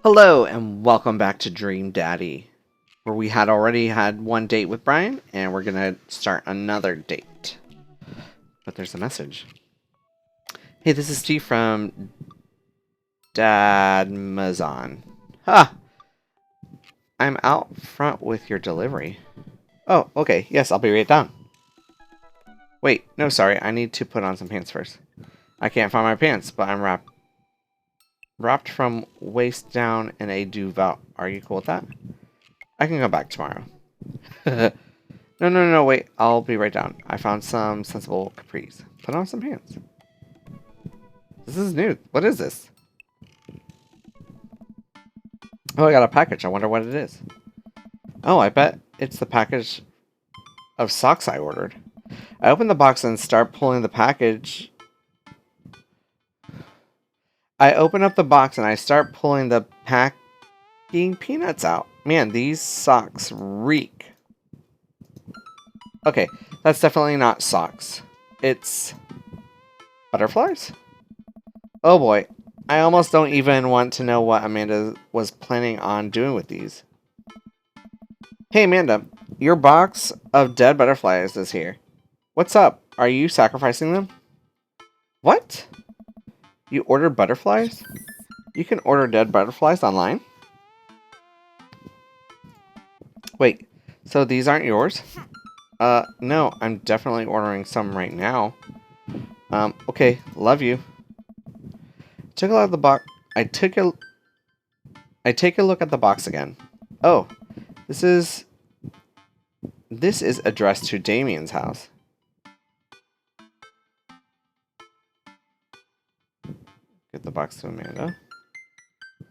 Hello and welcome back to Dream Daddy, where we had already had one date with Brian and we're gonna start another date. But there's a message. Hey, this is Steve from Dadmazon. Ha! I'm out front with your delivery. Oh, okay. Yes, I'll be right down. Wait, no, sorry. I need to put on some pants first. I can't find my pants, but I'm wrapped from waist down in a duvet. Are you cool with that? I can come back tomorrow. No, wait. I'll be right down. I found some sensible capris. Put on some pants. This is new. What is this? Oh, I got a package. I wonder what it is. Oh, I bet it's the package of socks I ordered. I open the box and start pulling the package. I open up the box and I start pulling the packing peanuts out. Man, these socks reek. Okay, that's definitely not socks. It's butterflies? Oh boy, I almost don't even want to know what Amanda was planning on doing with these. Hey Amanda, your box of dead butterflies is here. What's up? Are you sacrificing them? What? You ordered butterflies? You can order dead butterflies online? Wait, so these aren't yours? No, I'm definitely ordering some right now. Okay, love you. Took a look at the box. I take a look at the box again. Oh, this is addressed to Damien's house. Give the box to Amanda.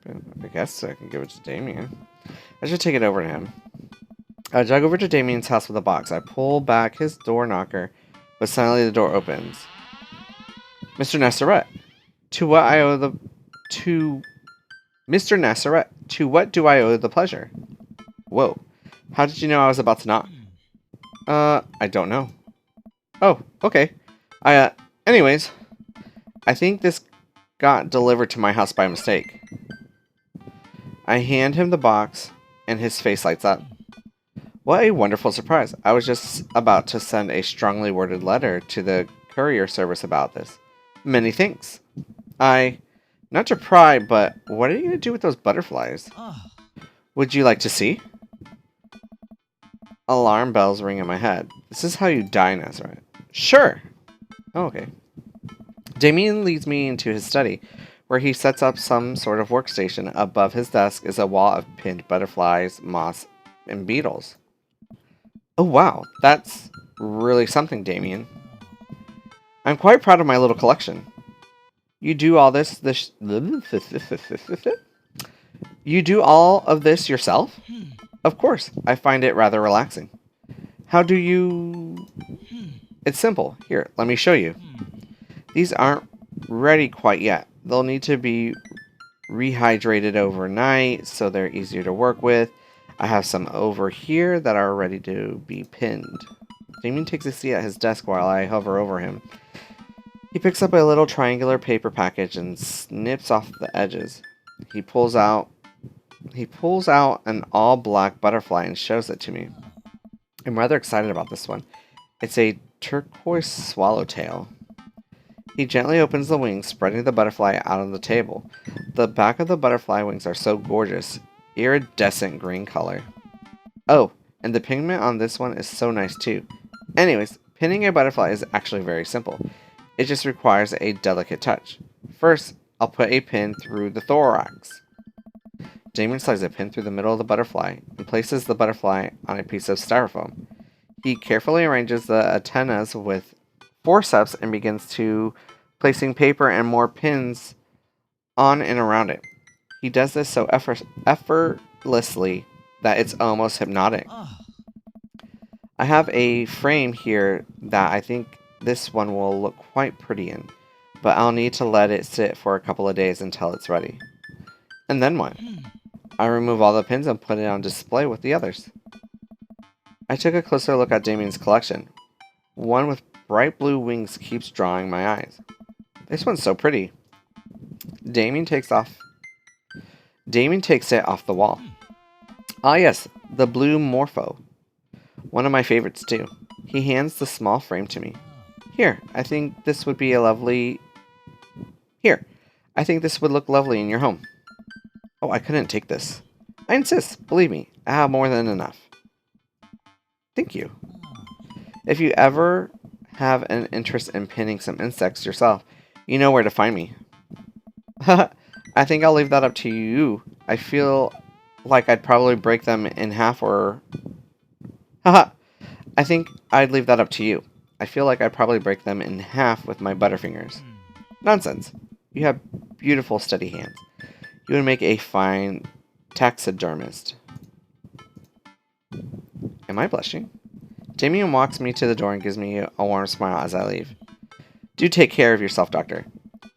I guess I can give it to Damien. I should take it over to him. I jog over to Damien's house with the box. I pull back his door knocker, but suddenly the door opens. Mr. Nasseret, to what do I owe the pleasure? Whoa. How did you know I was about to knock? I don't know. Oh, okay. Anyways, I think this got delivered to my house by mistake. I hand him the box, and his face lights up. What a wonderful surprise. I was just about to send a strongly worded letter to the courier service about this. Many thanks. Not to pry, but what are you going to do with those butterflies? Would you like to see? Alarm bells ring in my head. This is how you die, Nazareth. Sure. Oh, okay. Damien leads me into his study, where he sets up some sort of workstation. Above his desk is a wall of pinned butterflies, moths, and beetles. Oh wow, that's really something, Damien. I'm quite proud of my little collection. You do all You do all of this yourself? Of course, I find it rather relaxing. How do you... It's simple. Here, let me show you. These aren't ready quite yet. They'll need to be rehydrated overnight so they're easier to work with. I have some over here that are ready to be pinned. Damien takes a seat at his desk while I hover over him. He picks up a little triangular paper package and snips off the edges. He pulls out an all-black butterfly and shows it to me. I'm rather excited about this one. It's a turquoise swallowtail. He gently opens the wings, spreading the butterfly out on the table. The back of the butterfly wings are so gorgeous, iridescent green color. Oh, and the pigment on this one is so nice too. Anyways, pinning a butterfly is actually very simple. It just requires a delicate touch. First, I'll put a pin through the thorax. Damien slides a pin through the middle of the butterfly and places the butterfly on a piece of styrofoam. He carefully arranges the antennas with forceps and begins to placing paper and more pins on and around it. He does this so effortlessly that it's almost hypnotic. I have a frame here that I think this one will look quite pretty in, but I'll need to let it sit for a couple of days until it's ready. And then what? I remove all the pins and put it on display with the others. I took a closer look at Damien's collection. One with bright blue wings keeps drawing my eyes. This one's so pretty. Damien takes off Damien takes it off the wall. Ah yes, the blue Morpho. One of my favorites too. He hands the small frame to me. Here, I think this would be a lovely... Here, I think this would look lovely in your home. Oh, I couldn't take this. I insist, believe me, I have more than enough. Thank you. If you ever have an interest in pinning some insects yourself, you know where to find me. I think I'll leave that up to you. I feel like I'd probably break them in half or... Haha. I think I'd leave that up to you. I feel like I'd probably break them in half with my butterfingers. Nonsense. You have beautiful, steady hands. You would make a fine taxidermist. Am I blushing? Damien walks me to the door and gives me a warm smile as I leave. Do take care of yourself, Doctor.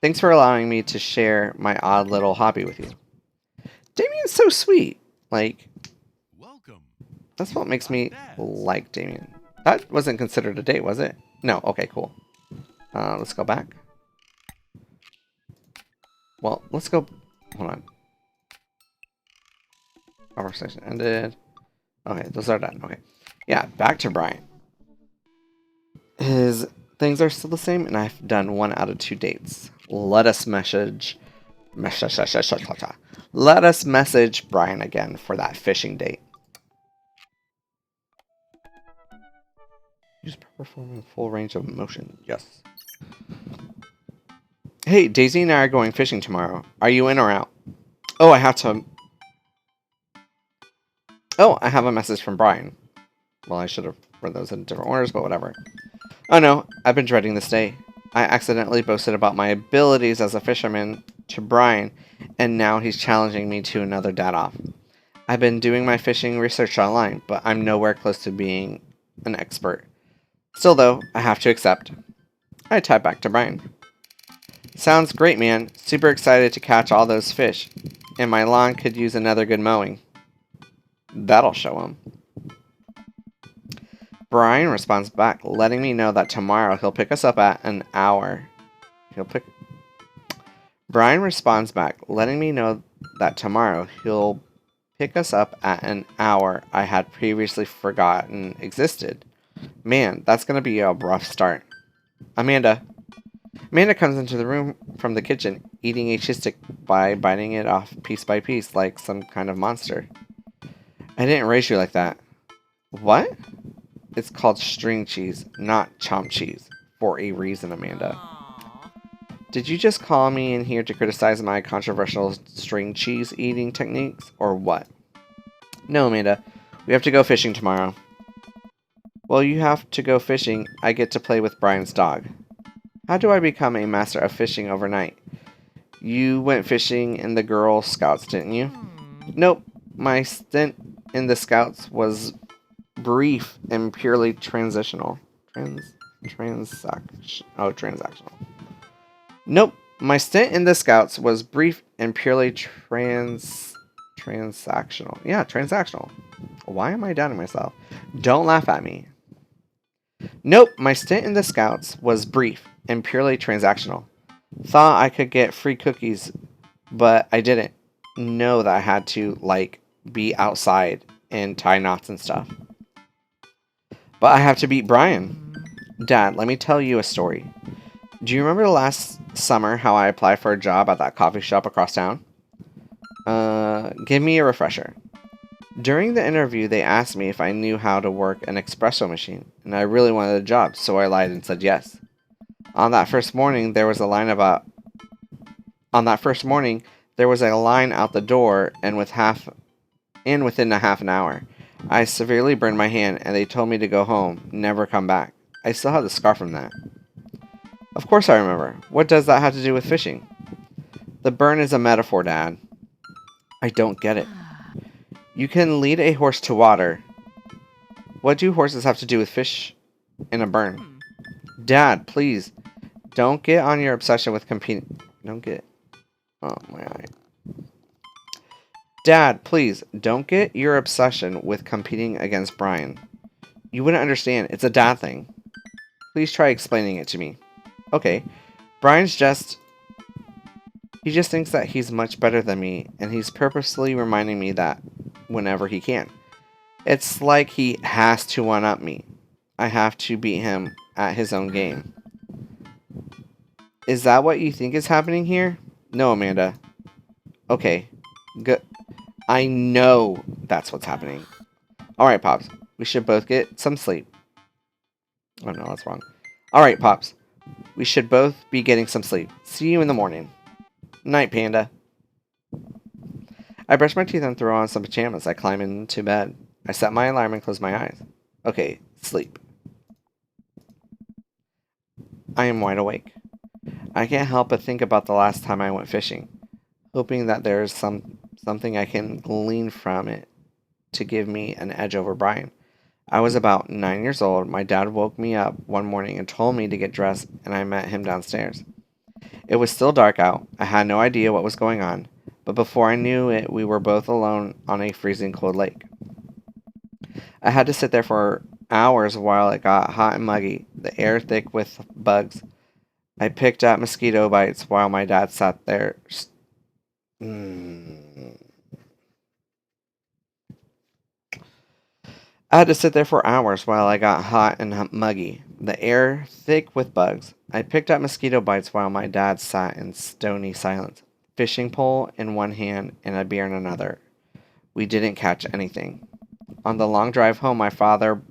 Thanks for allowing me to share my odd little hobby with you. Damien's so sweet. Like, Welcome. that's what makes me like Damien. That wasn't considered a date, was it? No. Okay, cool. Let's go back. Well, let's go... Hold on. Conversation ended. Okay, those are done. Okay. Yeah, back to Brian. His things are still the same, and I've done 1 out of 2 dates. Let us message Brian again for that fishing date. Use performing full range of motion. Yes. Hey, Daisy and I are going fishing tomorrow. Are you in or out? Oh, I have a message from Brian. Well, I should have read those in different orders, but whatever. Oh no, I've been dreading this day. I accidentally boasted about my abilities as a fisherman to Brian, and now he's challenging me to another dad-off. I've been doing my fishing research online, but I'm nowhere close to being an expert. Still though, I have to accept. I type back to Brian. Sounds great, man. Super excited to catch all those fish. And my lawn could use another good mowing. That'll show him. Brian responds back, letting me know that tomorrow he'll pick us up at an hour. Brian responds back, letting me know that tomorrow he'll pick us up at an hour I had previously forgotten existed. Man, that's gonna be a rough start. Amanda comes into the room from the kitchen, eating a cheese stick by biting it off piece by piece like some kind of monster. I didn't raise you like that. What? It's called string cheese, not chomp cheese. For a reason, Amanda. Did you just call me in here to criticize my controversial string cheese eating techniques, or what? No, Amanda. We have to go fishing tomorrow. Well, you have to go fishing. I get to play with Brian's dog. How do I become a master of fishing overnight? You went fishing in the Girl Scouts, didn't you? Nope. My stint in the Scouts was brief and purely transactional. Transactional. Nope. My stint in the Scouts was brief and purely transactional. Yeah, transactional. Why am I doubting myself? Don't laugh at me. Nope. My stint in the Scouts was brief and purely transactional. Thought I could get free cookies, but I didn't know that I had to, like, be outside and tie knots and stuff. But I have to beat Brian. Dad, let me tell you a story. Do you remember last summer how I applied for a job at that coffee shop across town? Give me a refresher. During the interview, they asked me if I knew how to work an espresso machine, and I really wanted a job, so I lied and said yes. On that first morning, there was a line out the door, and within a half an hour. I severely burned my hand, and they told me to go home, never come back. I still have the scar from that. Of course I remember. What does that have to do with fishing? The burn is a metaphor, Dad. I don't get it. You can lead a horse to water. What do horses have to do with fish in a burn? Dad, please, don't get on your obsession with competing. Oh my eye. Dad, please, don't get your obsession with competing against Brian. You wouldn't understand. It's a dad thing. Please try explaining it to me. Okay. Brian's just He just thinks that he's much better than me, and he's purposely reminding me that whenever he can. It's like he has to one-up me. I have to beat him at his own game. Is that what you think is happening here? No, Amanda. Okay, good. I know that's what's happening. Alright, Pops. We should both get some sleep. Oh no, that's wrong. Alright, Pops. We should both be getting some sleep. See you in the morning. Night, Panda. I brush my teeth and throw on some pajamas. I climb into bed. I set my alarm and close my eyes. Okay, sleep. I am wide awake. I can't help but think about the last time I went fishing, hoping that there's something I can glean from it to give me an edge over Brian. I was about 9 years old. My dad woke me up one morning and told me to get dressed, and I met him downstairs. It was still dark out. I had no idea what was going on, but before I knew it, we were both alone on a freezing cold lake. I had to sit there for hours while it got hot and muggy, the air thick with bugs. I picked at mosquito bites while my dad sat there. I had to sit there for hours while I got hot and muggy, the air thick with bugs. I picked at mosquito bites while my dad sat in stony silence, fishing pole in one hand and a beer in another. We didn't catch anything. On the long drive home, my father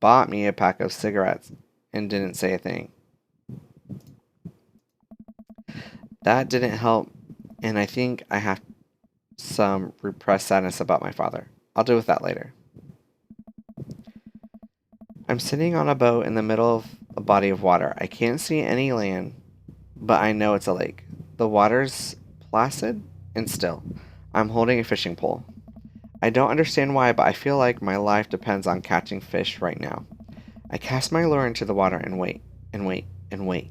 bought me a pack of cigarettes and didn't say a thing. That didn't help, and I think I have some repressed sadness about my father. I'll deal with that later. I'm sitting on a boat in the middle of a body of water. I can't see any land, but I know it's a lake. The water's placid and still. I'm holding a fishing pole. I don't understand why, but I feel like my life depends on catching fish right now. I cast my lure into the water and wait, and wait, and wait.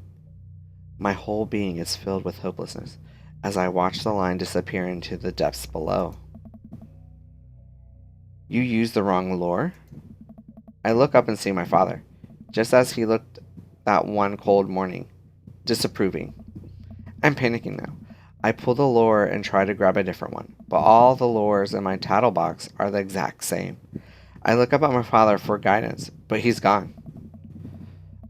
My whole being is filled with hopelessness as I watch the line disappear into the depths below. You used the wrong lure? I look up and see my father, just as he looked that one cold morning, disapproving. I'm panicking now. I pull the lure and try to grab a different one, but all the lures in my tattle box are the exact same. I look up at my father for guidance, but he's gone.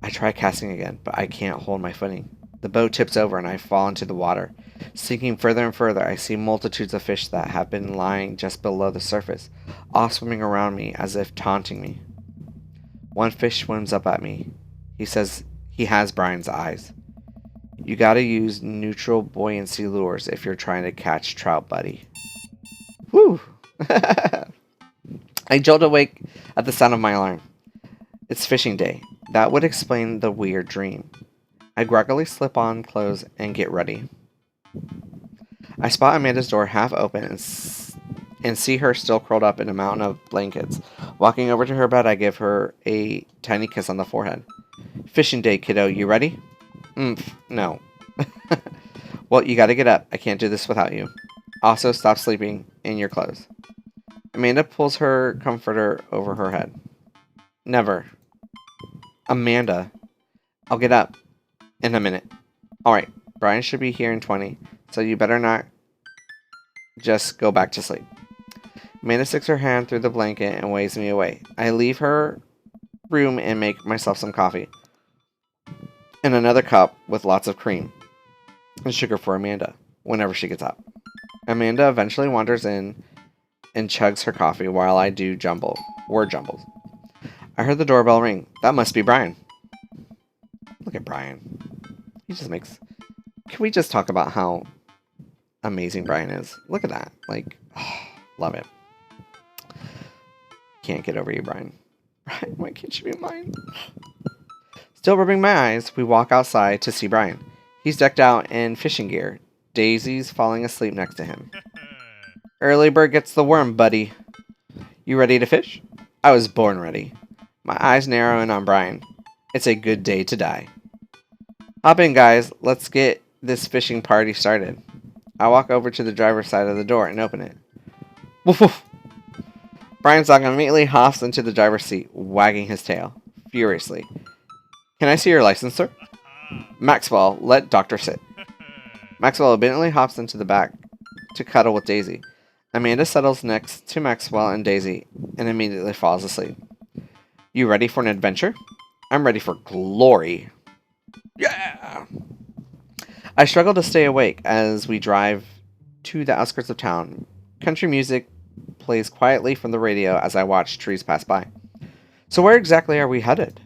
I try casting again, but I can't hold my footing. The boat tips over and I fall into the water. Sinking further and further, I see multitudes of fish that have been lying just below the surface, all swimming around me as if taunting me. One fish swims up at me. He says he has Brian's eyes. You gotta use neutral buoyancy lures if you're trying to catch trout, buddy. Whew! I jolt awake at the sound of my alarm. It's fishing day. That would explain the weird dream. I groggily slip on clothes and get ready. I spot Amanda's door half open and see her still curled up in a mountain of blankets. Walking over to her bed, I give her a tiny kiss on the forehead. Fishing day, kiddo. You ready? No. Well, you gotta get up. I can't do this without you. Also, stop sleeping in your clothes. Amanda pulls her comforter over her head. Never. Amanda. I'll get up. In a minute. Alright, Brian should be here in 20, so you better not just go back to sleep. Amanda sticks her hand through the blanket and waves me away. I leave her room and make myself some coffee. And another cup with lots of cream and sugar for Amanda whenever she gets up. Amanda eventually wanders in and chugs her coffee while I do word jumbles. I heard the doorbell ring. That must be Brian. Look at Brian. He just makes... Can we just talk about how amazing Brian is? Look at that. Like, oh, love it. Can't get over you, Brian. Brian, why can't you be mine? Still rubbing my eyes, we walk outside to see Brian. He's decked out in fishing gear. Daisy's falling asleep next to him. Early bird gets the worm, buddy. You ready to fish? I was born ready. My eyes narrow in on Brian. It's a good day to die. Hop in, guys. Let's get this fishing party started. I walk over to the driver's side of the door and open it. Woof woof. Brian's dog immediately hops into the driver's seat, wagging his tail furiously. Can I see your license, sir? Maxwell, let doctor sit. Maxwell obediently hops into the back to cuddle with Daisy. Amanda settles next to Maxwell and Daisy and immediately falls asleep. You ready for an adventure? I'm ready for glory. Yeah! I struggle to stay awake as we drive to the outskirts of town. Country music plays quietly from the radio as I watch trees pass by. So where exactly are we headed?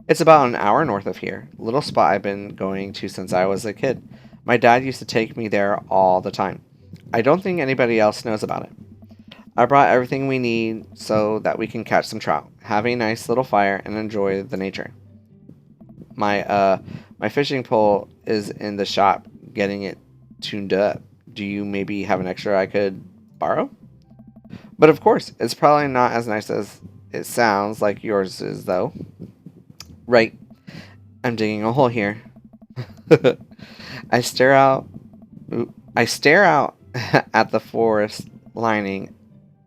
It's about an hour north of here, a little spot I've been going to since I was a kid. My dad used to take me there all the time. I don't think anybody else knows about it. I brought everything we need so that we can catch some trout, have a nice little fire, and enjoy the nature. My fishing pole is in the shop getting it tuned up. Do you maybe have an extra I could borrow? But of course, it's probably not as nice as it sounds like yours is, though. Right. I'm digging a hole here. I stare out at the forest lining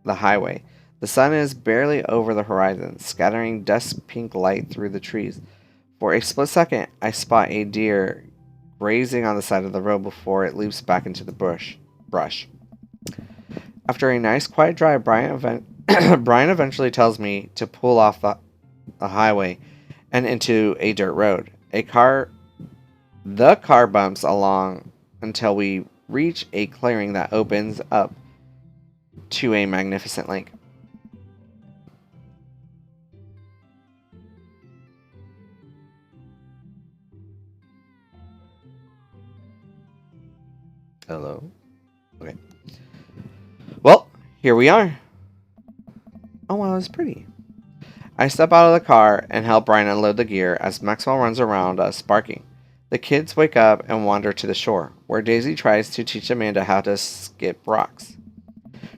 the highway. The sun is barely over the horizon, scattering dusk pink light through the trees. For a split second, I spot a deer grazing on the side of the road before it leaps back into the brush. After a nice quiet drive, Brian eventually tells me to pull off the highway and into a dirt road. The car bumps along until we reach a clearing that opens up to a magnificent lake. Hello? Okay. Well, here we are. Oh, wow, it's pretty. I step out of the car and help Brian unload the gear as Maxwell runs around us barking. The kids wake up and wander to the shore, where Daisy tries to teach Amanda how to skip rocks.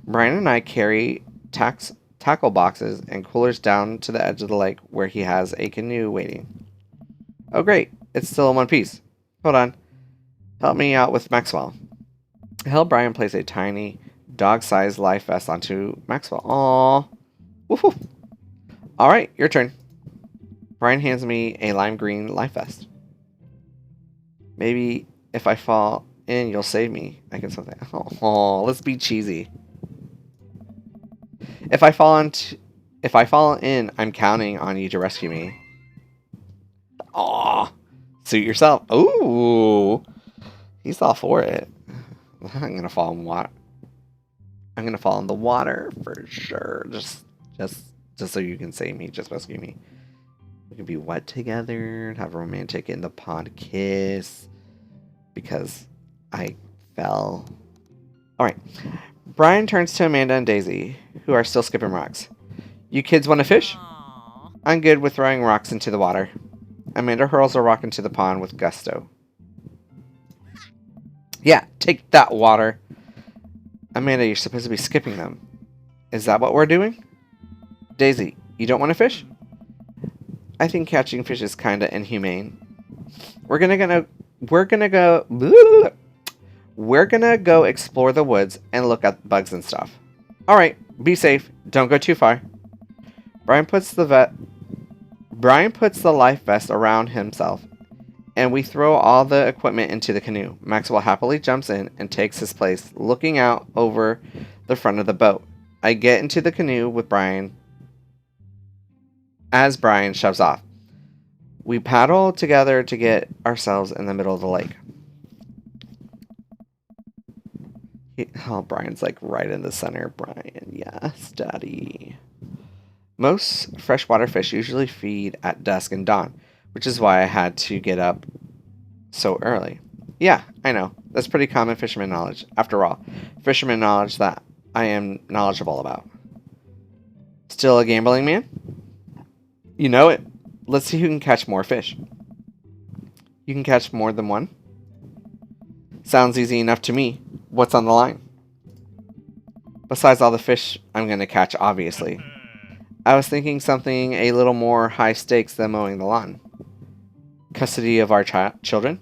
Brian and I carry tackle boxes and coolers down to the edge of the lake where he has a canoe waiting. Oh great, it's still in one piece. Hold on. Help me out with Maxwell. I help Brian place a tiny, dog-sized life vest onto Maxwell. Aww. Woohoo. Alright, your turn. Brian hands me a lime green life vest. Maybe if I fall in, you'll save me. I can something. Oh, let's be cheesy. If I fall in, I'm counting on you to rescue me. Aw, suit yourself. Ooh, he's all for it. I'm gonna fall in water. I'm gonna fall in the water for sure. Just so you can save me. Just rescue me. We can be wet together, have a romantic in the pond kiss. Because I fell. Alright. Brian turns to Amanda and Daisy, who are still skipping rocks. You kids want to fish? Aww. I'm good with throwing rocks into the water. Amanda hurls a rock into the pond with gusto. Yeah, take that, water. Amanda, you're supposed to be skipping them. Is that what we're doing? Daisy, you don't want to fish? I think catching fish is kinda inhumane. We're gonna go explore the woods and look at bugs and stuff. Alright, be safe. Don't go too far. Brian puts the life vest around himself, and we throw all the equipment into the canoe. Maxwell happily jumps in and takes his place, looking out over the front of the boat. I get into the canoe with Brian as Brian shoves off. We paddle together to get ourselves in the middle of the lake. Brian's like right in the center. Brian, yes, daddy. Most freshwater fish usually feed at dusk and dawn, which is why I had to get up so early. Yeah, I know. That's pretty common fisherman knowledge. After all, fisherman knowledge that I am knowledgeable about. Still a gambling man? You know it. Let's see who can catch more fish. You can catch more than one? Sounds easy enough to me. What's on the line? Besides all the fish I'm going to catch, obviously. I was thinking something a little more high stakes than mowing the lawn. Custody of our children?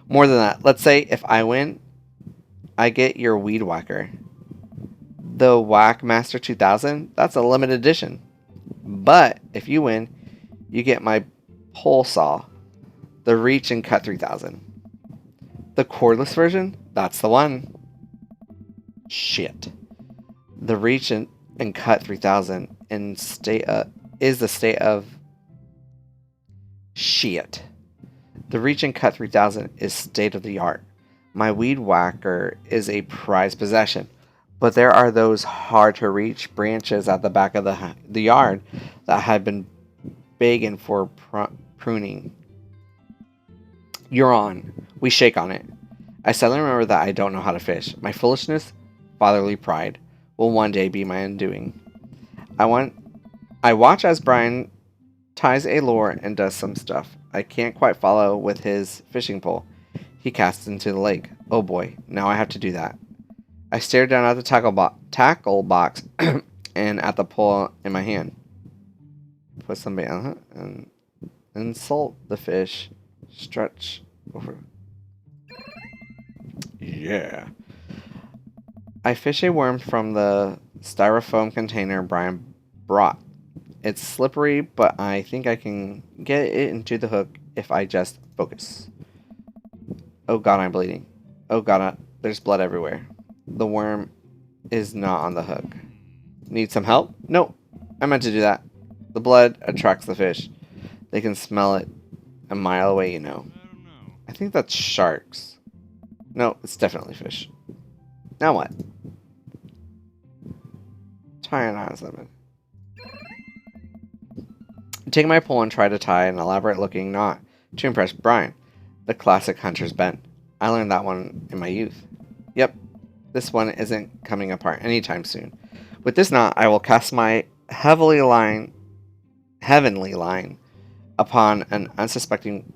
More than that. Let's say if I win, I get your weed whacker. The Whack Master 2000? That's a limited edition. But if you win, you get my pole saw, the Reach and Cut 3000. The cordless version? That's the one. Shit. The Reach and Cut 3000 in state is the state of shit. The Reach and Cut 3000 is state of the art. My weed whacker is a prized possession, but there are those hard to reach branches at the back of the yard that had been begging for pruning. You're on. We shake on it. I suddenly remember that I don't know how to fish. My foolishness, fatherly pride, will one day be my undoing. I watch as Brian ties a lure and does some stuff I can't quite follow with his fishing pole. He casts into the lake. Oh boy, now I have to do that. I stare down at the tackle box and at the pole in my hand. Put some bait on it and insult the fish. Stretch over. Yeah. I fish a worm from the styrofoam container Brian brought. It's slippery, but I think I can get it into the hook if I just focus. Oh god, I'm bleeding. Oh god, there's blood everywhere. The worm is not on the hook. Need some help? No, I meant to do that. The blood attracts the fish. They can smell it a mile away, you know. I think that's sharks. No, it's definitely fish. Now what? Tie an on something. Take my pole and try to tie an elaborate looking knot to impress Brian, the classic hunter's bent. I learned that one in my youth. Yep, this one isn't coming apart anytime soon. With this knot, I will cast my heavenly line upon an unsuspecting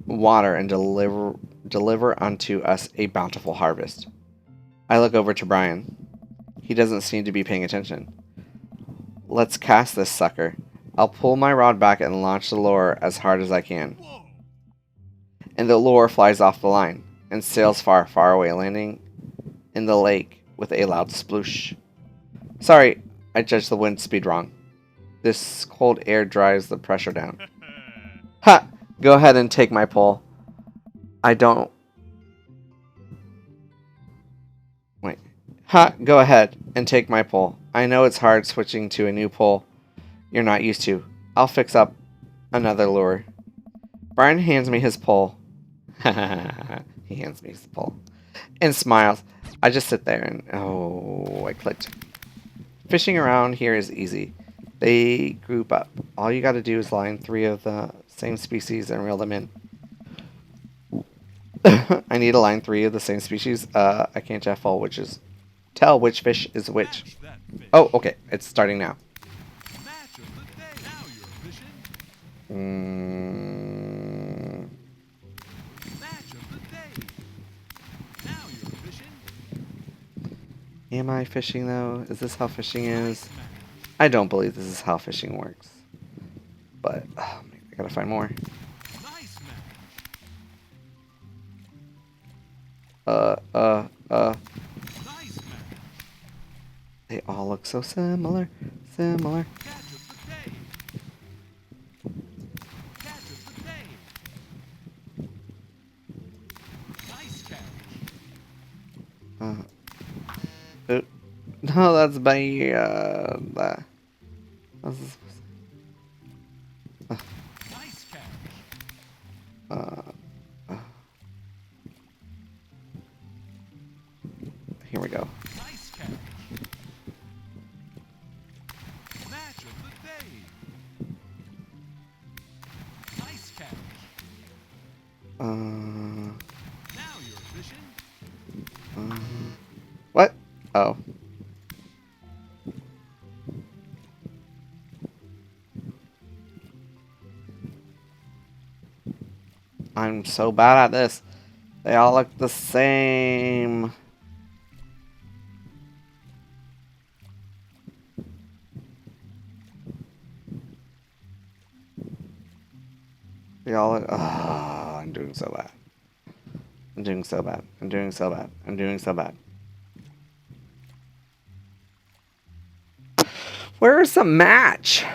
water and deliver unto us a bountiful harvest. I look over to Brian. He doesn't seem to be paying attention. Let's cast this sucker. I'll pull my rod back and launch the lure as hard as I can. And the lure flies off the line and sails far, far away, landing in the lake with a loud sploosh. Sorry, I judged the wind speed wrong. This cold air drives the pressure down. Ha! Go ahead and take my pole. I don't... Wait. Ha! Go ahead and take my pole. I know it's hard switching to a new pole you're not used to. I'll fix up another lure. Brian hands me his pole. He hands me his pole. And smiles. I just sit there and... Oh, I clicked. Fishing around here is easy. They group up. All you gotta do is line 3 of the same species and reel them in. I need to line 3 of the same species. I can't tell which fish is which. Oh, okay. It's starting now. Am I fishing though? Is this how fishing is? I don't believe this is how fishing works. But oh, man, I gotta find more. They all look so similar. No, that's bad. Here we go. Nice catch. Match of the day. Nice catch. Now you're fishing. What? Oh. I'm so bad at this. They all look the same. They all look... Oh, I'm doing so bad. I'm doing so bad. I'm doing so bad. I'm doing so bad. Where's the match?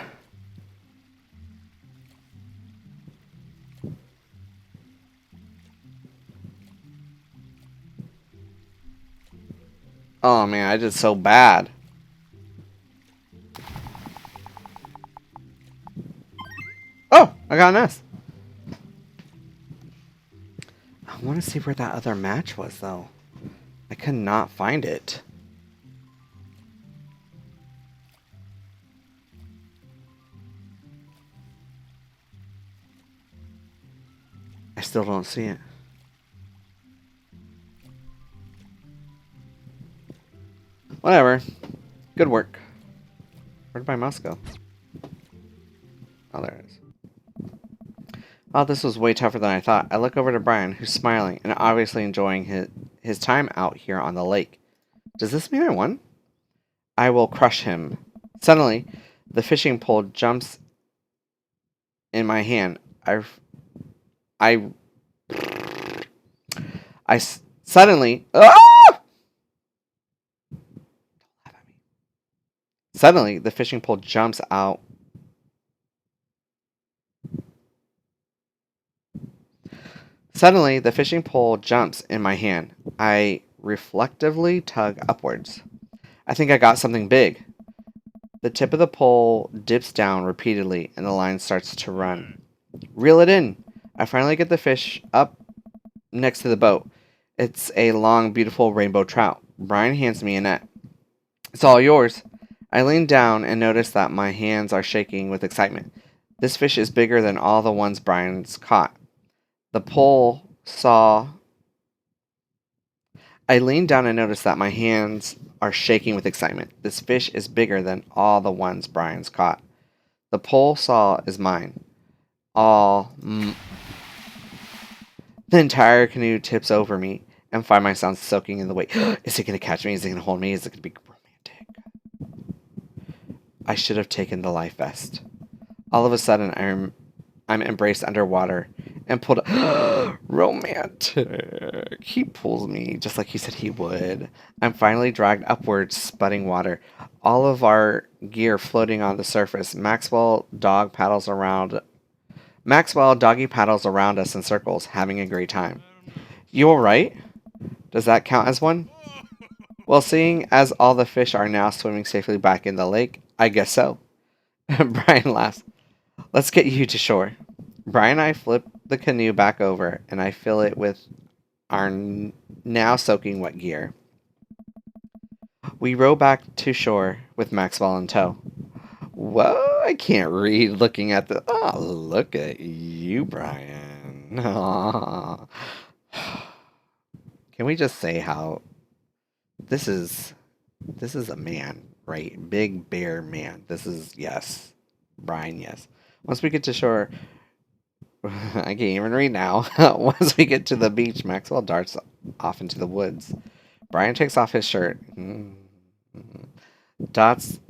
Oh man, I did so bad. Oh, I got an S. I want to see where that other match was, though. I could not find it. I still don't see it. Whatever. Good work. Where did my mouse go? Oh, there it is. Oh, this was way tougher than I thought. I look over to Brian, who's smiling and obviously enjoying his time out here on the lake. Does this mean I won? I will crush him. Suddenly, the fishing pole jumps in my hand. I suddenly. Ah! Suddenly, the fishing pole jumps out. Suddenly, the fishing pole jumps in my hand. I reflectively tug upwards. I think I got something big. The tip of the pole dips down repeatedly, and the line starts to run. Reel it in. I finally get the fish up next to the boat. It's a long, beautiful rainbow trout. Brian hands me a net. It's all yours. I lean down and notice that my hands are shaking with excitement. This fish is bigger than all the ones Brian's caught. The pole saw. I lean down and notice that my hands are shaking with excitement. This fish is bigger than all the ones Brian's caught. The pole saw is mine. All. The entire canoe tips over me and find myself soaking in the weight. Is it going to catch me? Is it going to hold me? Is it going to be romantic? I should have taken the life vest. All of a sudden, I'm embraced underwater and pulled. Romantic. He pulls me just like he said he would. I'm finally dragged upwards, sputting water. All of our gear floating on the surface. Maxwell doggy paddles around us in circles, having a great time. You alright? Does that count as one? Well, seeing as all the fish are now swimming safely back in the lake, I guess so. Brian laughs. Let's get you to shore. Brian and I flip the canoe back over, and I fill it with our now soaking wet gear. We row back to shore with Maxwell in tow. Whoa, I can't read looking at the... Oh, look at you, Brian. Aw. Can we just say how... This is a man, right? Big bear man. This is, yes. Brian, yes. Once we get to shore... I can't even read now. Once we get to the beach, Maxwell darts off into the woods. Brian takes off his shirt. Dots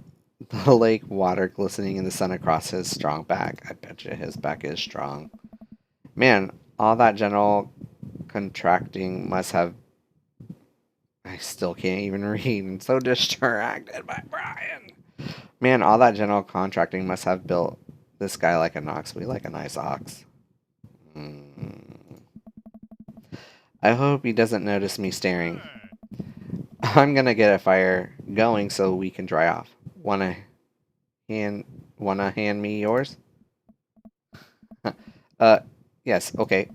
the lake water glistening in the sun across his strong back. I bet you his back is strong. Man, all that general contracting must have... I still can't even read. I'm so distracted by Brian. Man, all that general contracting must have built this guy like an ox. We like a nice ox. I hope he doesn't notice me staring. I'm gonna get a fire going so we can dry off. Wanna hand me yours? Yes, okay.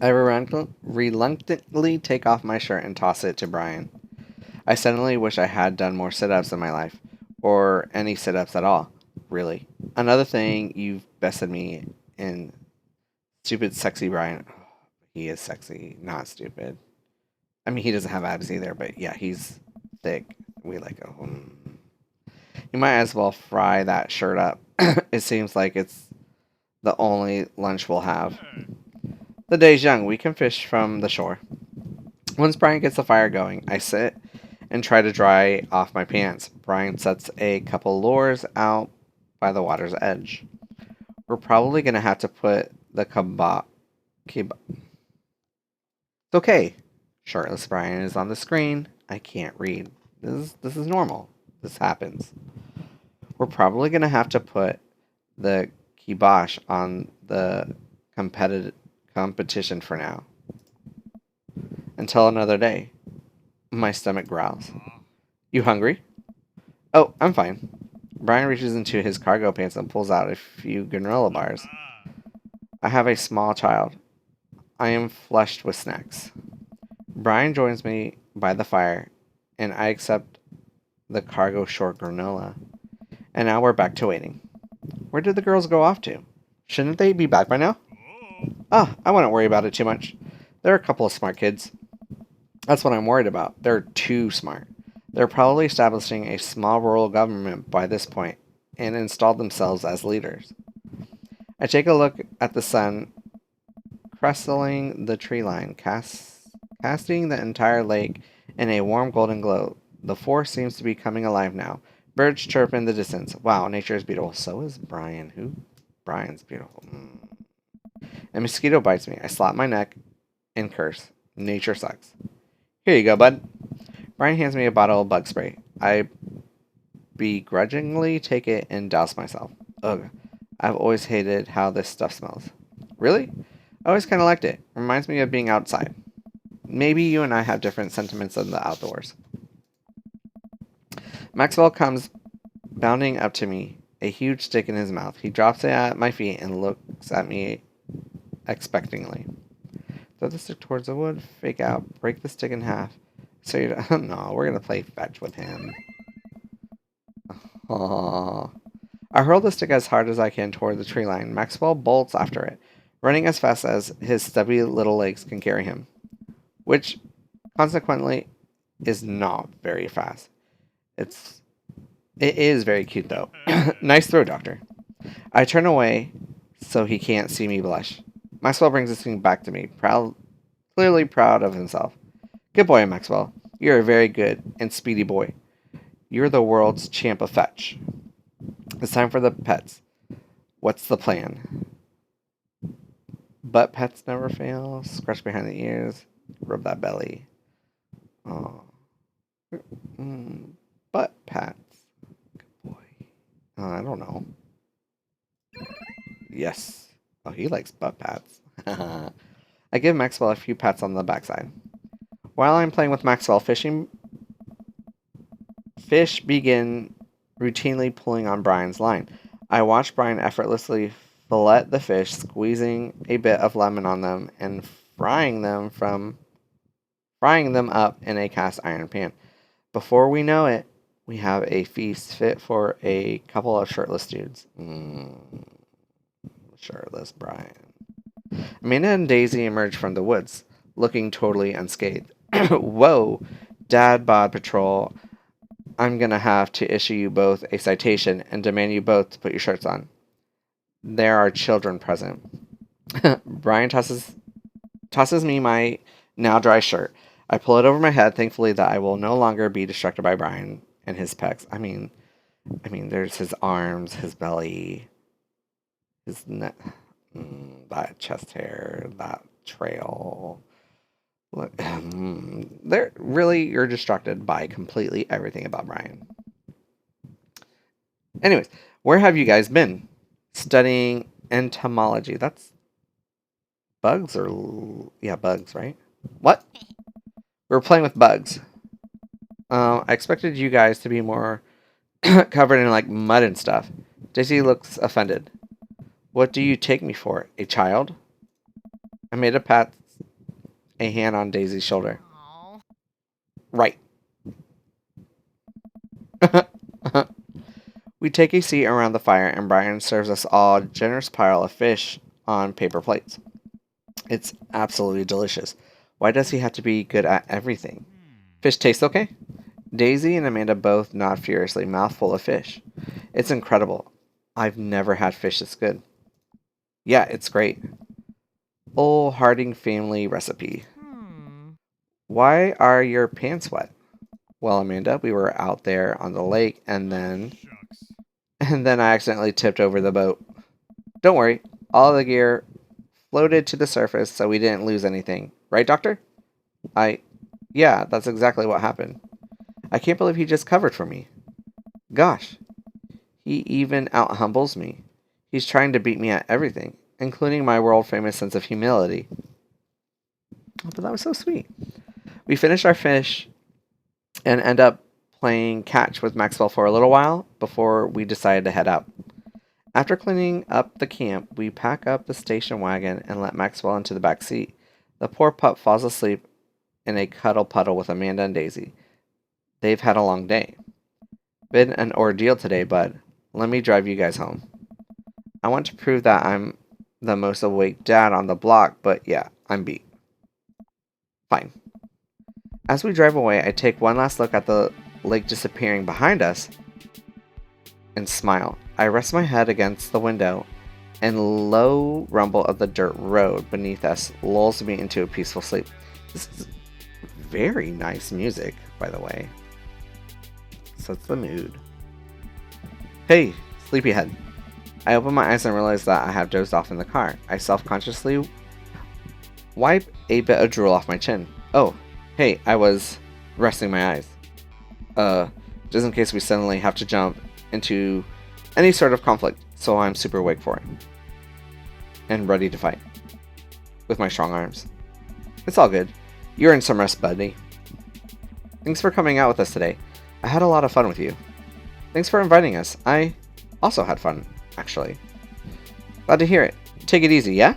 I reluctantly take off my shirt and toss it to Brian. I suddenly wish I had done more sit-ups in my life. Or any sit-ups at all. Really. Another thing you've bested me in. Stupid, sexy Brian. He is sexy, not stupid. I mean, he doesn't have abs either, but yeah, he's thick. We like him. You might as well fry that shirt up. It seems like it's the only lunch we'll have. The day's young. We can fish from the shore. Once Brian gets the fire going, I sit and try to dry off my pants. Brian sets a couple lures out by the water's edge. We're probably going to have to put the it's okay. Shirtless Brian is on the screen. I can't read. This is normal. This happens. We're probably going to have to put the kibosh on the competition for now. Until another day. My stomach growls. You hungry? Oh, I'm fine. Brian reaches into his cargo pants and pulls out a few granola bars. I have a small child. I am flushed with snacks. Brian joins me by the fire, and I accept the cargo short granola. And now we're back to waiting. Where did the girls go off to? Shouldn't they be back by now? Ah, I wouldn't worry about it too much. They're a couple of smart kids. That's what I'm worried about. They're too smart. They're probably establishing a small rural government by this point and installed themselves as leaders. I take a look at the sun cresting the tree line, casting the entire lake in a warm golden glow. The forest seems to be coming alive now. Birds chirp in the distance. Wow, nature is beautiful. So is Brian. Who? Brian's beautiful. A mosquito bites me. I slap my neck and curse. Nature sucks. Here you go, bud. Brian hands me a bottle of bug spray. I begrudgingly take it and douse myself. Ugh. I've always hated how this stuff smells. Really? I always kind of liked it. Reminds me of being outside. Maybe you and I have different sentiments of the outdoors. Maxwell comes bounding up to me, a huge stick in his mouth. He drops it at my feet and looks at me expectingly. Throw the stick towards the wood, fake out, break the stick in half. So you don't no, we're gonna play fetch with him. Aww. I hurl the stick as hard as I can toward the tree line. Maxwell bolts after it, running as fast as his stubby little legs can carry him, which consequently is not very fast. It is very cute though. Nice throw, Doctor. I turn away so he can't see me blush. Maxwell brings this thing back to me, clearly proud of himself. Good boy, Maxwell. You're a very good and speedy boy. You're the world's champ of fetch. It's time for the pets. What's the plan? Butt pets never fail. Scratch behind the ears. Rub that belly. Oh. Butt pats. Good boy. I don't know. Yes. Oh, he likes butt pats. I give Maxwell a few pats on the backside. While I'm playing with Maxwell, fish begin routinely pulling on Brian's line. I watch Brian effortlessly fillet the fish, squeezing a bit of lemon on them and frying them up in a cast iron pan. Before we know it, we have a feast fit for a couple of shirtless dudes. Shirtless Brian. Amanda and Daisy emerge from the woods, looking totally unscathed. Whoa, Dad Bod Patrol. I'm gonna have to issue you both a citation and demand you both to put your shirts on. There are children present. Brian tosses me my now dry shirt. I pull it over my head, thankfully that I will no longer be distracted by Brian and his pecs. I mean, there's his arms, his belly, his neck, that chest hair, that trail. Look, you're distracted by completely everything about Brian. Anyways, where have you guys been? Studying entomology. That's bugs bugs, right? What? We're playing with bugs. I expected you guys to be more covered in like mud and stuff. Daisy looks offended. What do you take me for? A child? I made a hand on Daisy's shoulder. Aww. Right. We take a seat around the fire and Brian serves us all a generous pile of fish on paper plates. It's absolutely delicious. Why does he have to be good at everything? Fish tastes okay? Daisy and Amanda both nod furiously, mouthful of fish. It's incredible. I've never had fish this good. Yeah, it's great. Old Harding family recipe. Why are your pants wet? Well, Amanda, we were out there on the lake and then I accidentally tipped over the boat. Don't worry, all the gear floated to the surface so we didn't lose anything. Right, Doctor? Yeah, that's exactly what happened. I can't believe he just covered for me. Gosh, he even out-humbles me. He's trying to beat me at everything, including my world-famous sense of humility. Oh, but that was so sweet. We finished our fish and end up playing catch with Maxwell for a little while before we decided to head out. After cleaning up the camp, we pack up the station wagon and let Maxwell into the back seat. The poor pup falls asleep in a cuddle puddle with Amanda and Daisy. They've had a long day. Been an ordeal today, bud. Let me drive you guys home. I want to prove that I'm the most awake dad on the block, but yeah, I'm beat. Fine. As we drive away, I take one last look at the lake disappearing behind us and smile. I rest my head against the window, and low rumble of the dirt road beneath us lulls me into a peaceful sleep. This is very nice music, by the way. Sets the mood. Hey, sleepyhead. I open my eyes and realize that I have dozed off in the car. I self-consciously wipe a bit of drool off my chin. Oh, hey, I was resting my eyes. Just in case we suddenly have to jump into any sort of conflict, so I'm super awake for it. And ready to fight. With my strong arms. It's all good. You're in some rest, buddy. Thanks for coming out with us today. I had a lot of fun with you. Thanks for inviting us. I also had fun, actually. Glad to hear it. Take it easy, yeah?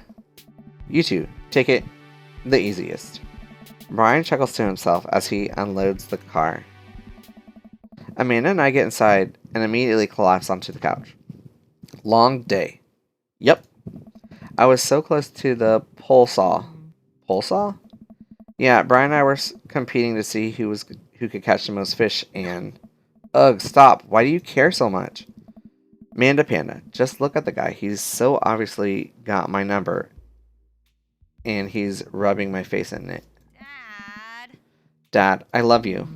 You too. Take it the easiest. Brian chuckles to himself as he unloads the car. Amanda and I get inside and immediately collapse onto the couch. Long day. Yep. I was so close to the pole saw. Pole saw? Yeah, Brian and I were competing to see who could catch the most fish and... Ugh, stop. Why do you care so much? Manda Panda, just look at the guy. He's so obviously got my number. And he's rubbing my face in it. Dad, I love you.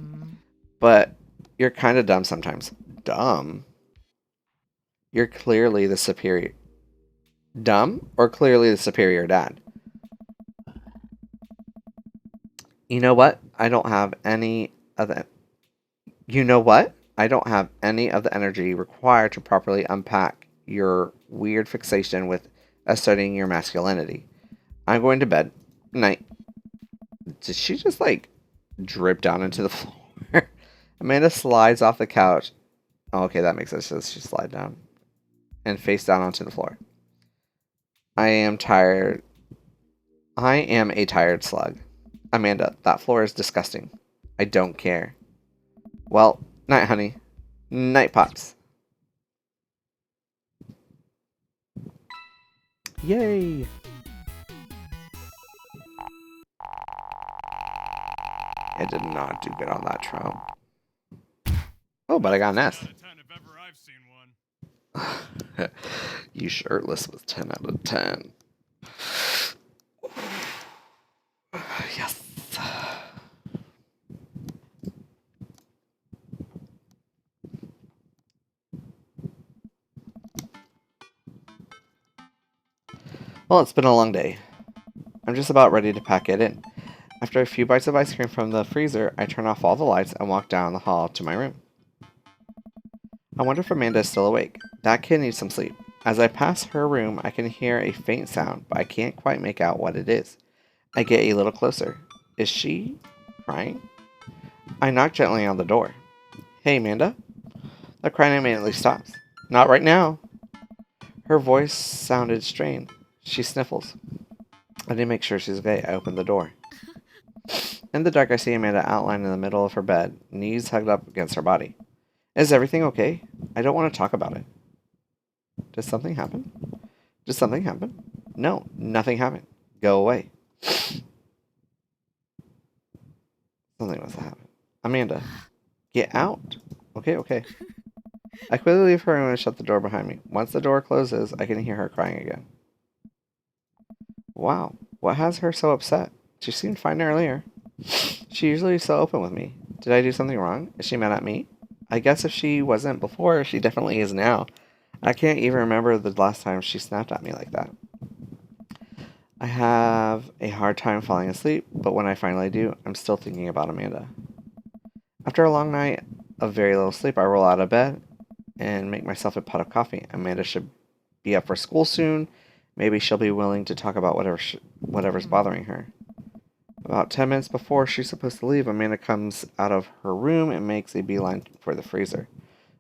But you're kind of dumb sometimes. Dumb? You're clearly the superior... Dumb? Or clearly the superior dad? You know what? I don't have any of the... You know what? I don't have any of the energy required to properly unpack your weird fixation with asserting your masculinity. I'm going to bed. Night. Did she just, like, drip down into the floor? Amanda slides off the couch. Oh, okay, that makes sense. So she slide down and face down onto the floor. I am tired. I am a tired slug. Amanda, that floor is disgusting. I don't care. Well, night, honey. Night, Pops. Yay! I did not do good on that Trump. Oh, but I got an S. You shirtless was 10 out of 10. Yes. Well, it's been a long day. I'm just about ready to pack it in. After a few bites of ice cream from the freezer, I turn off all the lights and walk down the hall to my room. I wonder if Amanda is still awake. That kid needs some sleep. As I pass her room, I can hear a faint sound, but I can't quite make out what it is. I get a little closer. Is she crying? I knock gently on the door. Hey, Amanda? The crying immediately stops. Not right now. Her voice sounded strained. She sniffles. I didn't make sure she's okay. I opened the door. In the dark, I see Amanda outlined in the middle of her bed, knees hugged up against her body. Is everything okay? I don't want to talk about it. Did something happen? Did something happen? No, nothing happened. Go away. Something must have happened. Amanda, get out. Okay. I quickly leave her room and shut the door behind me. Once the door closes, I can hear her crying again. Wow, what has her so upset? She seemed fine earlier. She usually is so open with me. Did I do something wrong? Is she mad at me? I guess if she wasn't before, she definitely is now. I can't even remember the last time she snapped at me like that. I have a hard time falling asleep, but when I finally do, I'm still thinking about Amanda. After a long night of very little sleep, I roll out of bed and make myself a pot of coffee. Amanda should be up for school soon. Maybe she'll be willing to talk about whatever's bothering her. About 10 minutes before she's supposed to leave, Amanda comes out of her room and makes a beeline for the freezer.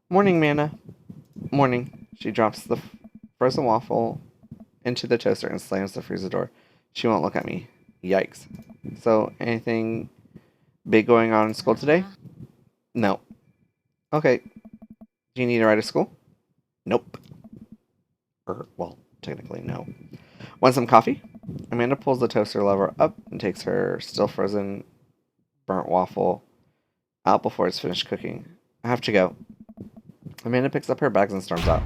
Morning, Amanda. Morning. She drops the frozen waffle into the toaster and slams the freezer door. She won't look at me. Yikes. So, anything big going on in school today? No. Okay. Do you need a ride to school? Nope. Well, technically, no. Want some coffee? Amanda pulls the toaster lever up and takes her still frozen burnt waffle out before it's finished cooking. I have to go. Amanda picks up her bags and storms out.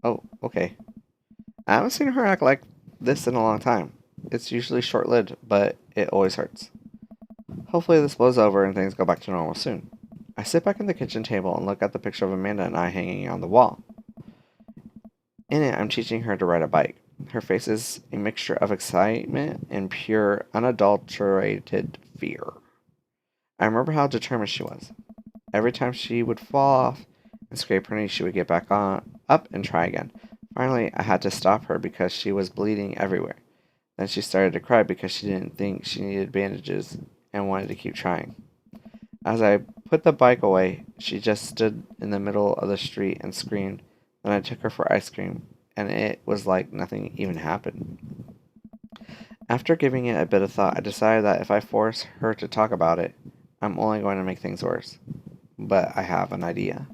Oh, okay. I haven't seen her act like this in a long time. It's usually short-lived, but it always hurts. Hopefully this blows over and things go back to normal soon. I sit back at the kitchen table and look at the picture of Amanda and I hanging on the wall. In it, I'm teaching her to ride a bike. Her face is a mixture of excitement and pure, unadulterated fear. I remember how determined she was. Every time she would fall off and scrape her knee, she would get back up and try again. Finally, I had to stop her because she was bleeding everywhere. Then she started to cry because she didn't think she needed bandages and wanted to keep trying. As I put the bike away, she just stood in the middle of the street and screamed. Then I took her for ice cream, and it was like nothing even happened. After giving it a bit of thought, I decided that if I force her to talk about it, I'm only going to make things worse. But I have an idea.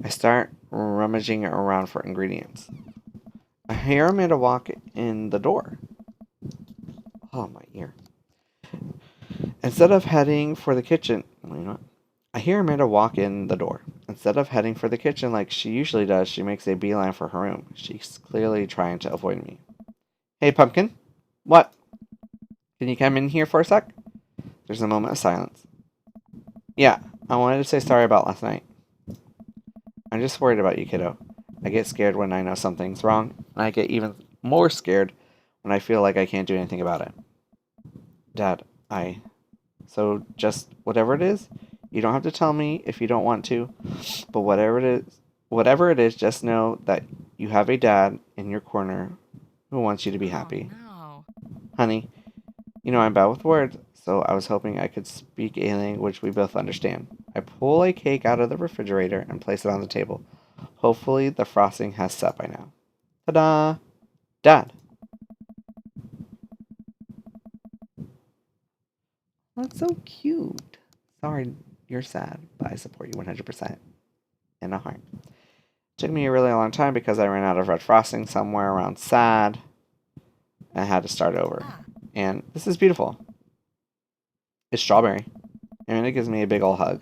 I start rummaging around for ingredients. I hear Amanda walk in the door. Oh, my ear. Instead of heading for the kitchen, well, you know what? I hear Amanda walk in the door. Instead of heading for the kitchen like she usually does, she makes a beeline for her room. She's clearly trying to avoid me. Hey, Pumpkin. What? Can you come in here for a sec? There's a moment of silence. Yeah, I wanted to say sorry about last night. I'm just worried about you, kiddo. I get scared when I know something's wrong, and I get even more scared when I feel like I can't do anything about it. Dad, So just whatever it is, you don't have to tell me if you don't want to, but whatever it is, just know that you have a dad in your corner who wants you to be happy. No. Honey, you know I'm bad with words, so I was hoping I could speak a language we both understand. I pull a cake out of the refrigerator and place it on the table. Hopefully the frosting has set by now. Ta-da! Dad! That's so cute. Sorry, you're sad, but I support you 100%. In a heart. Took me a really long time because I ran out of red frosting somewhere around sad. And I had to start over. And this is beautiful. It's strawberry. And it gives me a big ol' hug.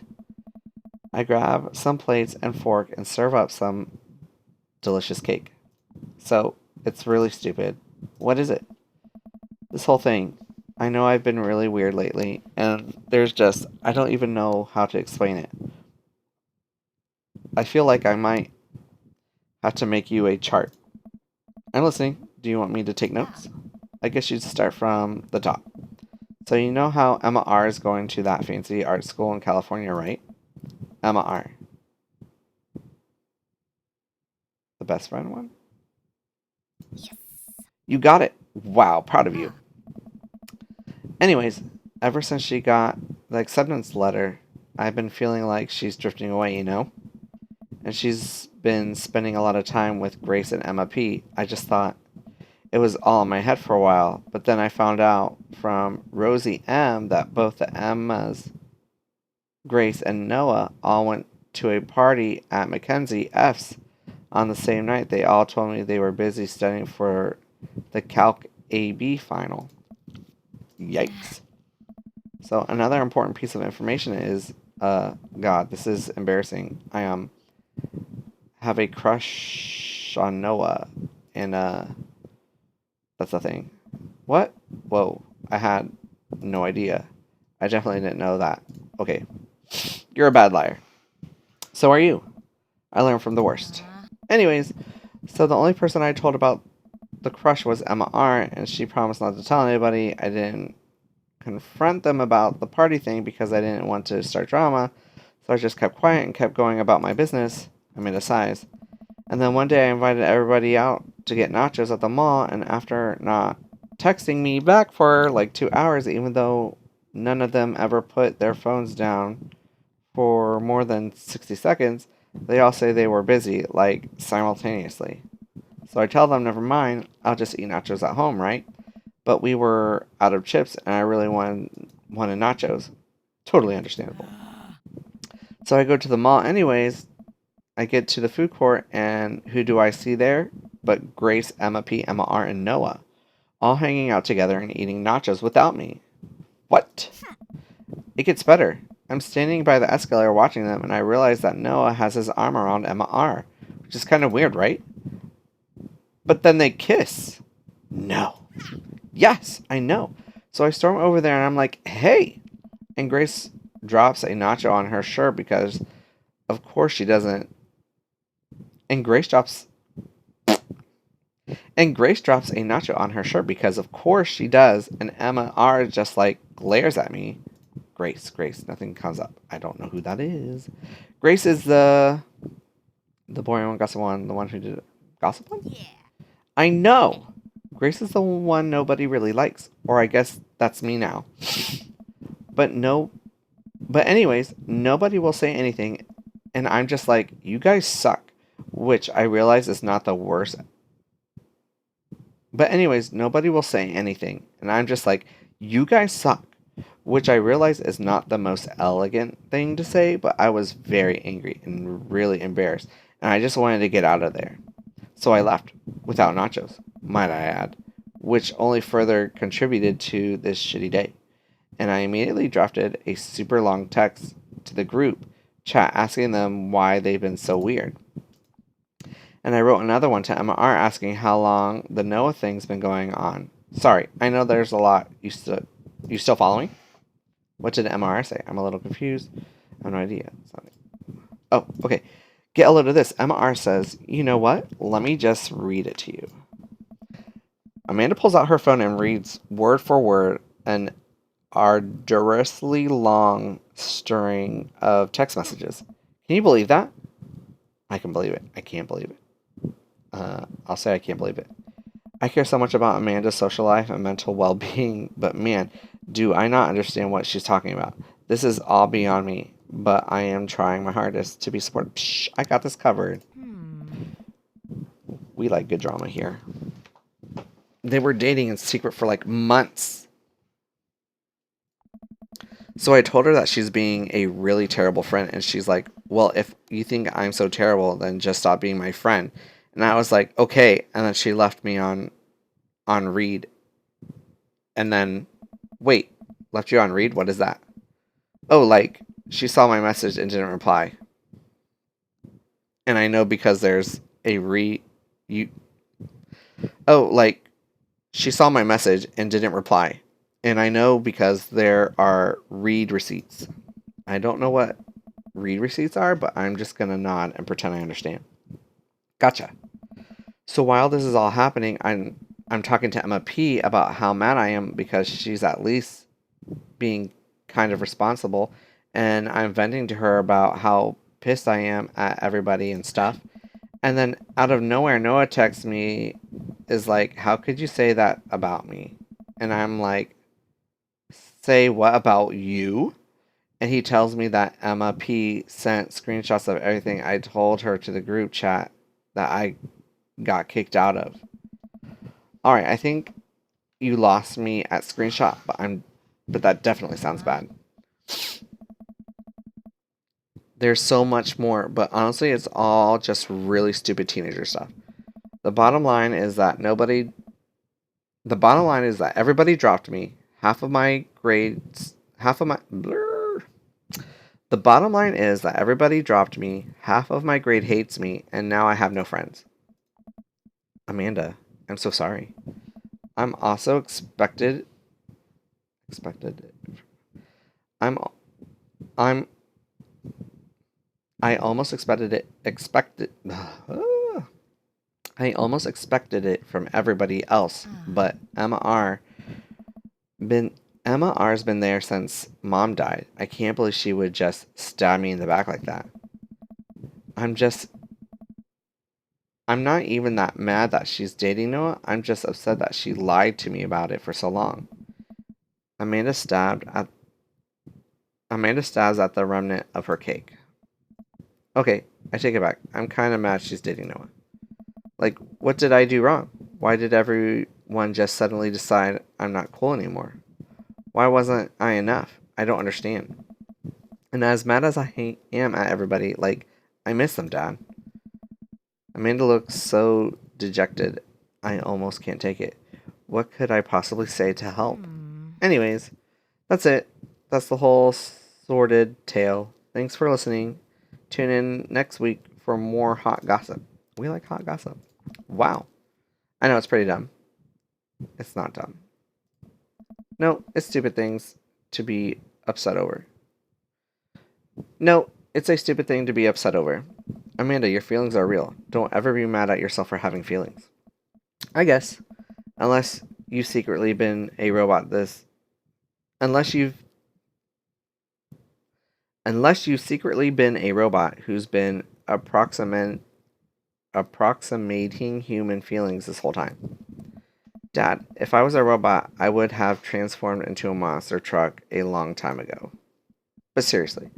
I grab some plates and fork and serve up some delicious cake. So, it's really stupid. What is it? This whole thing. I know I've been really weird lately, and I don't even know how to explain it. I feel like I might have to make you a chart. I'm listening. Do you want me to take notes? I guess you'd start from the top. So you know how Emma R is going to that fancy art school in California, right? Emma R. The best friend one? Yes. You got it. Wow, proud of you. Anyways, ever since she got the acceptance letter, I've been feeling like she's drifting away, you know? And she's been spending a lot of time with Grace and Emma P. I just thought it was all in my head for a while, but then I found out from Rosie M that both the Emmas, Grace, and Noah all went to a party at Mackenzie F's on the same night. They all told me they were busy studying for the Calc AB final. Yikes. So another important piece of information is, God, this is embarrassing. I have a crush on Noah, and that's the thing. What? Whoa, I had no idea. I definitely didn't know that. Okay, you're a bad liar. So are you. I learned from the worst. Anyways, so the only person I told about the crush was Emma R, and she promised not to tell anybody. I didn't confront them about the party thing because I didn't want to start drama, so I just kept quiet and kept going about my business. I made a size. And then one day I invited everybody out to get nachos at the mall, and after not texting me back for like 2 hours, even though none of them ever put their phones down for more than 60 seconds. They all say they were busy, like simultaneously. So I tell them, never mind, I'll just eat nachos at home, right? But we were out of chips and I really wanted nachos. Totally understandable. So I go to the mall anyways. I get to the food court and who do I see there? But Grace, Emma P, Emma R, and Noah, all hanging out together and eating nachos without me. What? It gets better. I'm standing by the escalator watching them and I realize that Noah has his arm around Emma R, which is kind of weird, right? But then they kiss. No. Yes, I know. So I storm over there and I'm like, hey. And Grace drops a nacho on her shirt because, of course, she doesn't. And Grace drops a nacho on her shirt because, of course, she does. And Emma R just like glares at me. Grace, nothing comes up. I don't know who that is. Grace is the boring one, gossip one, the one who did it. Gossip one? Yeah. I know. Grace is the one nobody really likes. Or I guess that's me now. But anyways, nobody will say anything. And I'm just like, you guys suck. Which I realize is not the worst. But anyways, nobody will say anything. And I'm just like, you guys suck. Which I realize is not the most elegant thing to say. But I was very angry and really embarrassed. And I just wanted to get out of there. So I left. Without nachos, might I add. Which only further contributed to this shitty day. And I immediately drafted a super long text to the group chat asking them why they've been so weird. And I wrote another one to Emma R asking how long the Noah thing's been going on. Sorry, I know there's a lot. You still following? What did Emma R say? I'm a little confused. I have no idea. Oh, okay. Get a load of this. Emma R says, you know what? Let me just read it to you. Amanda pulls out her phone and reads word for word an arduously long string of text messages. Can you believe that? I can believe it. I can't believe it. I'll say I can't believe it. I care so much about Amanda's social life and mental well-being, but man, do I not understand what she's talking about. This is all beyond me, but I am trying my hardest to be supportive. Psh, I got this covered. We like good drama here. They were dating in secret for like months. So I told her that she's being a really terrible friend, and she's like, well, if you think I'm so terrible, then just stop being my friend. And I was like, okay. And then she left me on read. And then, wait, left you on read? What is that? Oh, like, she saw my message and didn't reply. And I know because there's a like, she saw my message and didn't reply. And I know because there are read receipts. I don't know what read receipts are, but I'm just going to nod and pretend I understand. Gotcha. So while this is all happening, I'm talking to Emma P about how mad I am because she's at least being kind of responsible. And I'm venting to her about how pissed I am at everybody and stuff. And then out of nowhere, Noah texts me, is like, how could you say that about me? And I'm like, say what about you? And he tells me that Emma P sent screenshots of everything I told her to the group chat that I got kicked out of. Alright, I think you lost me at screenshot, but that definitely sounds bad. There's so much more, but honestly, it's all just really stupid teenager stuff. The bottom line is that everybody dropped me. The bottom line is that everybody dropped me, half of my grade hates me, and now I have no friends. Amanda, I'm so sorry. I'm also expected. I almost expected it. I almost expected it from everybody else, but Emma R's been there since Mom died. I can't believe she would just stab me in the back like that. I'm just I'm not even that mad that she's dating Noah. I'm just upset that she lied to me about it for so long. Amanda stabbed at Amanda stabs at the remnant of her cake. Okay, I take it back. I'm kind of mad she's dating Noah. Like, what did I do wrong? Why did everyone just suddenly decide I'm not cool anymore? Why wasn't I enough? I don't understand. And as mad as I am at everybody, like, I miss them, Dad. Amanda looks so dejected, I almost can't take it. What could I possibly say to help? Anyways, that's it. That's the whole sordid tale. Thanks for listening. Tune in next week for more hot gossip. We like hot gossip. Wow. I know it's pretty dumb. It's not dumb. No, it's stupid things to be upset over. No, it's a stupid thing to be upset over. Amanda, your feelings are real. Don't ever be mad at yourself for having feelings. I guess. Unless you've secretly been a robot this unless you've secretly been a robot who's been approximating human feelings this whole time. Dad, if I was a robot, I would have transformed into a monster truck a long time ago. But seriously,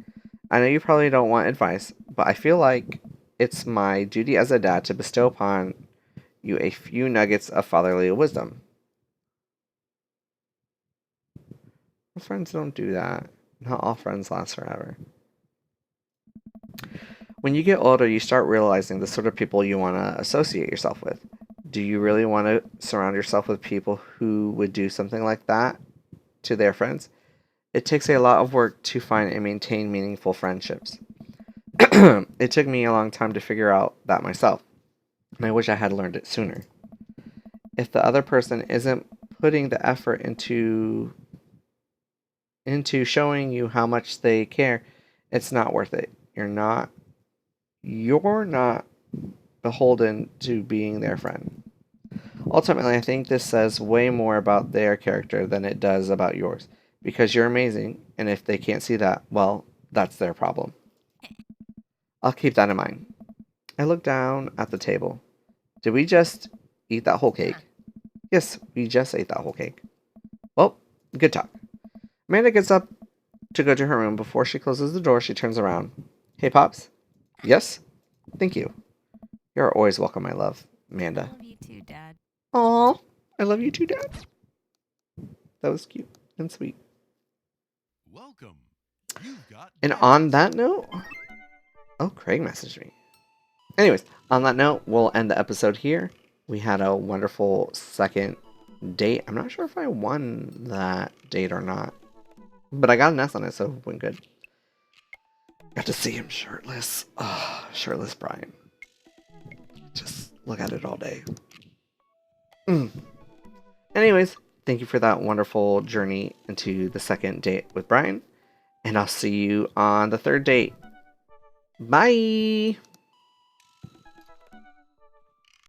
I know you probably don't want advice, but I feel like it's my duty as a dad to bestow upon you a few nuggets of fatherly wisdom. Friends don't do that. Not all friends last forever. When you get older, you start realizing the sort of people you want to associate yourself with. Do you really want to surround yourself with people who would do something like that to their friends? It takes a lot of work to find and maintain meaningful friendships. It took me a long time to figure out that myself, and I wish I had learned it sooner. If the other person isn't putting the effort into showing you how much they care, it's not worth it. You're not beholden to being their friend. Ultimately, I think this says way more about their character than it does about yours, because you're amazing, and if they can't see that, well, that's their problem. I'll keep that in mind. I look down at the table. Did we just eat that whole cake? Yes, we just ate that whole cake. Well, good talk. Amanda gets up to go to her room. Before she closes the door, she turns around. Hey, Pops. Yes? Thank you. You're always welcome, my love, Amanda. I love you too, Dad. Aw, I love you too, Dad. That was cute and sweet. Welcome. You've got And on that note, oh, Craig messaged me. Anyways, on that note, we'll end the episode here. We had a wonderful second date. I'm not sure if I won that date or not, but I got an S on it, so it went good. Got to see him shirtless. Oh, shirtless Brian. Just look at it all day. Anyways, thank you for that wonderful journey into the second date with Brian. And I'll see you on the third date. Bye!